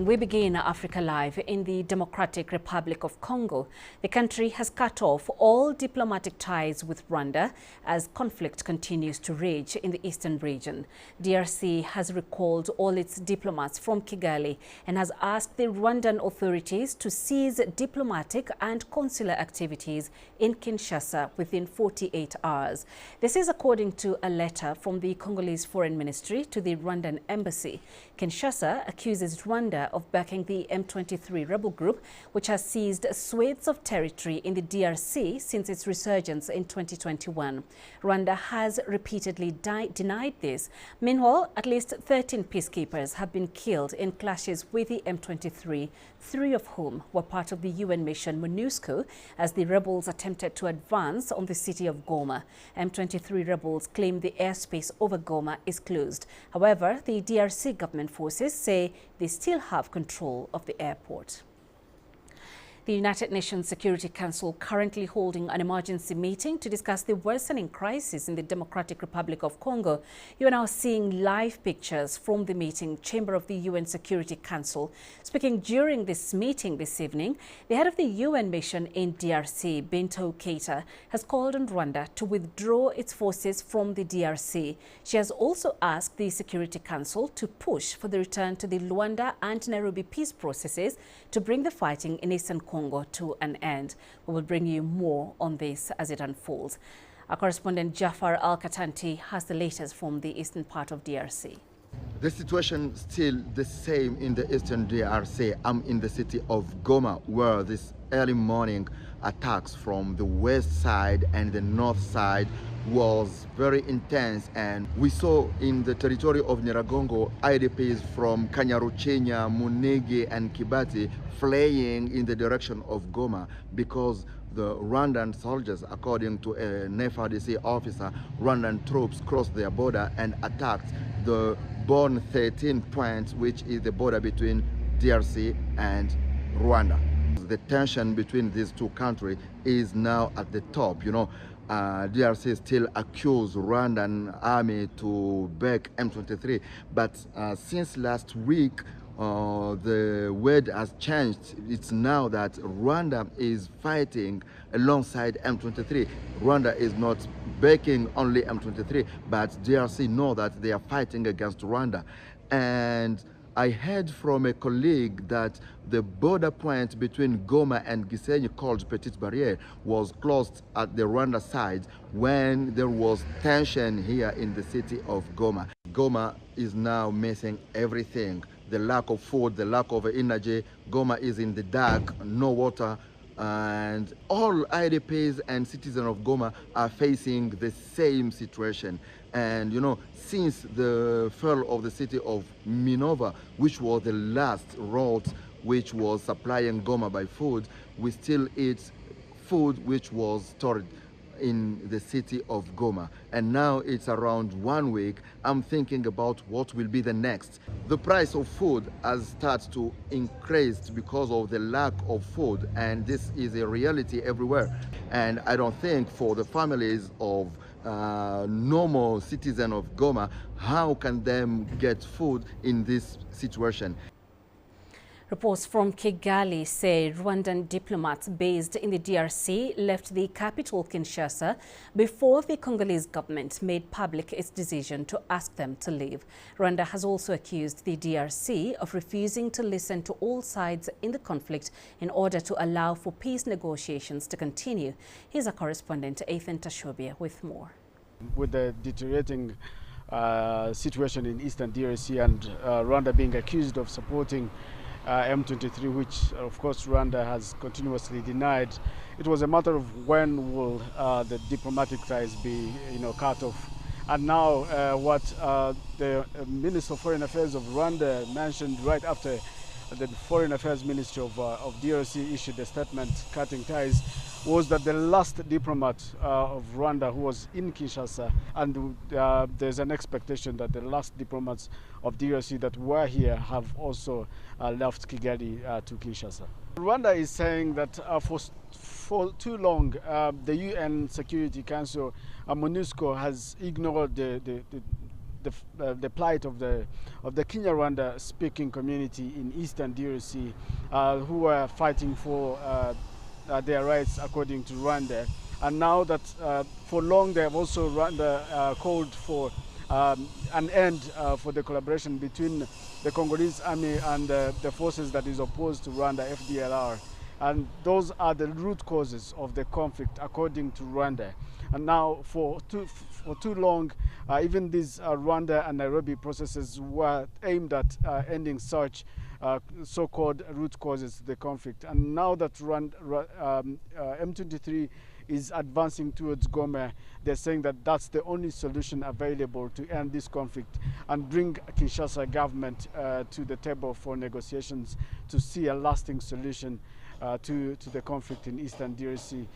And we begin Africa Live in the Democratic Republic of Congo. The country has cut off all diplomatic ties with Rwanda as conflict continues to rage in the eastern region. DRC has recalled all its diplomats from Kigali and has asked the Rwandan authorities to cease diplomatic and consular activities in Kinshasa within 48 hours. This is according to a letter from the Congolese Foreign Ministry to the Rwandan embassy. Kinshasa accuses Rwanda of backing the M23 rebel group, which has seized swathes of territory in the DRC since its resurgence in 2021. Rwanda has repeatedly denied this. Meanwhile, at least 13 peacekeepers have been killed in clashes with the M23, 3 of whom were part of the UN mission MONUSCO as the rebels attempted to advance on the city of Goma. M23 rebels claim the airspace over Goma is closed. However, the DRC government forces say they still have control of the airport. The United Nations Security Council currently holding an emergency meeting to discuss the worsening crisis in the Democratic Republic of Congo. You are now seeing live pictures from the meeting chamber of the UN Security Council. Speaking during this meeting this evening, the head of the UN mission in DRC, Bintou Keita, has called on Rwanda to withdraw its forces from the DRC. She has also asked the Security Council to push for the return to the Luanda and Nairobi peace processes to bring the fighting in eastern Congo to an end. We will bring you more on this as it unfolds. Our correspondent Jafar Al-Katanti has the latest from the eastern part of DRC. The situation is still the same in the eastern DRC. I'm in the city of Goma, where this early morning attacks from the west side and the north side was very intense, and we saw in the territory of Nyiragongo IDPs from Kanyaruchinya, Munigi and Kibati fleeing in the direction of Goma because the Rwandan soldiers, according to an FRDC officer, Rwandan troops crossed their border and attacked the Bon 13 point, which is the border between DRC and Rwanda. The tension between these two countries is now at the top. DRC still accuse Rwandan army to back M23, but since last week the word has changed. It's now that Rwanda is fighting alongside M23. Rwanda is not backing only M23, but DRC know that they are fighting against Rwanda. And I heard from a colleague that the border point between Goma and Gisenyi, called Petite Barriere, was closed at the Rwanda side when there was tension here in the city of Goma. Goma is now missing everything. The lack of food, the lack of energy. Goma is in the dark, no water. And all IDPs and citizens of Goma are facing the same situation. And since the fall of the city of Minova, which was the last road which was supplying Goma by food, we still eat food which was stored in the city of Goma. And now it's around 1 week. I'm thinking about what will be the next. The price of food has started to increase because of the lack of food, and this is a reality everywhere. And I don't think for the families of normal citizens of Goma, how can they get food in this situation? Reports from Kigali say Rwandan diplomats based in the DRC left the capital Kinshasa before the Congolese government made public its decision to ask them to leave. Rwanda has also accused the DRC of refusing to listen to all sides in the conflict in order to allow for peace negotiations to continue. Here's our correspondent Ethan Tashobia with more. With the deteriorating situation in eastern DRC and Rwanda being accused of supporting M23, which of course Rwanda has continuously denied, it was a matter of when will the diplomatic ties be cut off. And now what the Minister of Foreign Affairs of Rwanda mentioned right after the Foreign Affairs Ministry of DRC issued a statement cutting ties was that the last diplomat of Rwanda who was in Kinshasa, and there's an expectation that the last diplomats of DRC that were here have also left Kigali to Kinshasa. Rwanda is saying that for too long the UN Security Council, MONUSCO, has ignored the the plight of the Kinyarwanda speaking community in Eastern DRC, who are fighting for their rights according to Rwanda. And now that for long they have also called for an end for the collaboration between the Congolese army and the forces that is opposed to Rwanda, FDLR. And those are the root causes of the conflict according to Rwanda. And now for too long, even these Rwanda and Nairobi processes were aimed at ending such so-called root causes to the conflict. And now that M23 is advancing towards Goma, they're saying that that's the only solution available to end this conflict and bring Kinshasa government to the table for negotiations to see a lasting solution to the conflict in Eastern DRC.